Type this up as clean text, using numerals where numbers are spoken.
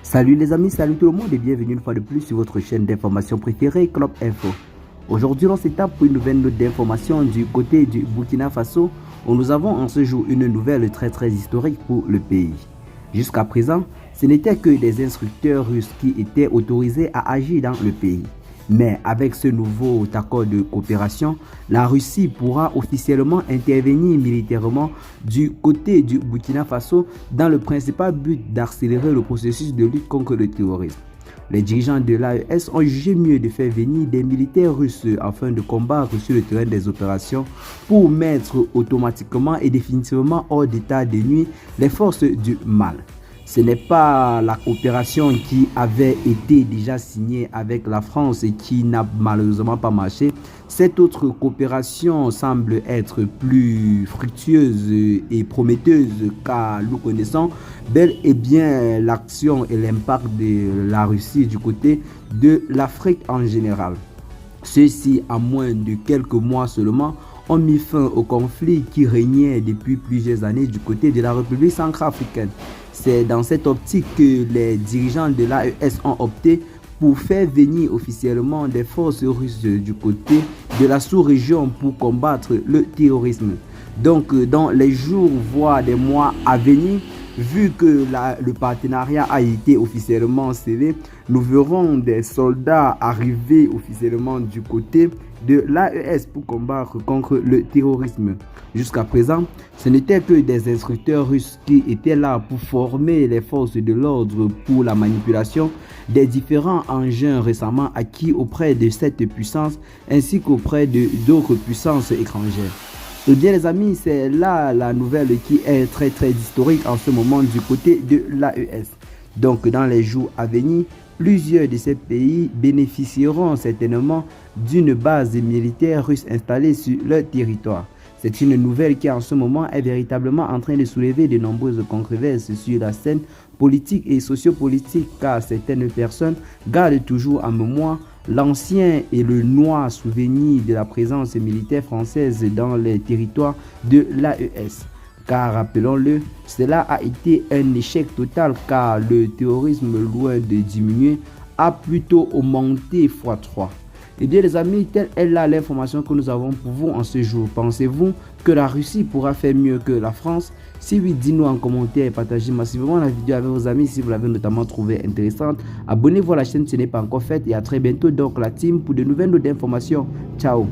Salut les amis, salut tout le monde et bienvenue une fois de plus sur votre chaîne d'information préférée, Club Info. Aujourd'hui, on s'étape pour une nouvelle note d'information du côté du Burkina Faso où nous avons en ce jour une nouvelle très historique pour le pays. Jusqu'à présent, ce n'était que des instructeurs russes qui étaient autorisés à agir dans le pays. Mais avec ce nouveau accord de coopération, la Russie pourra officiellement intervenir militairement du côté du Burkina Faso dans le principal but d'accélérer le processus de lutte contre le terrorisme. Les dirigeants de l'AES ont jugé mieux de faire venir des militaires russes afin de combattre sur le terrain des opérations pour mettre automatiquement et définitivement hors d'état de nuire les forces du mal. Ce n'est pas la coopération qui avait été déjà signée avec la France et qui n'a malheureusement pas marché. Cette autre coopération semble être plus fructueuse et prometteuse car nous connaissons bel et bien l'action et l'impact de la Russie du côté de l'Afrique en général. Ceci, à moins de quelques mois seulement, ont mis fin au conflit qui régnait depuis plusieurs années du côté de la République centrafricaine. C'est dans cette optique que les dirigeants de l'AES ont opté pour faire venir officiellement des forces russes du côté de la sous-région pour combattre le terrorisme. Donc, dans les jours, voire des mois à venir, vu que le partenariat a été officiellement scellé, nous verrons des soldats arriver officiellement du côté de l'AES pour combattre contre le terrorisme. Jusqu'à présent, ce n'était que des instructeurs russes qui étaient là pour former les forces de l'ordre pour la manipulation des différents engins récemment acquis auprès de cette puissance ainsi qu'auprès d'autres puissances étrangères. Eh bien les amis, c'est là la nouvelle qui est très historique en ce moment du côté de l'AES. Donc dans les jours à venir, plusieurs de ces pays bénéficieront certainement d'une base militaire russe installée sur leur territoire. C'est une nouvelle qui en ce moment est véritablement en train de soulever de nombreuses controverses sur la scène politique et sociopolitique car certaines personnes gardent toujours en mémoire l'ancien et le noir souvenir de la présence militaire française dans les territoires de l'AES. Car rappelons-le, cela a été un échec total car le terrorisme, loin de diminuer, a plutôt augmenté x3. Eh bien les amis, telle est là l'information que nous avons pour vous en ce jour. Pensez-vous que la Russie pourra faire mieux que la France? Si oui, dites-nous en commentaire et partagez massivement la vidéo avec vos amis si vous l'avez notamment trouvée intéressante. Abonnez-vous à la chaîne si ce n'est pas encore fait et à très bientôt donc la team pour de nouvelles notes d'informations. Ciao.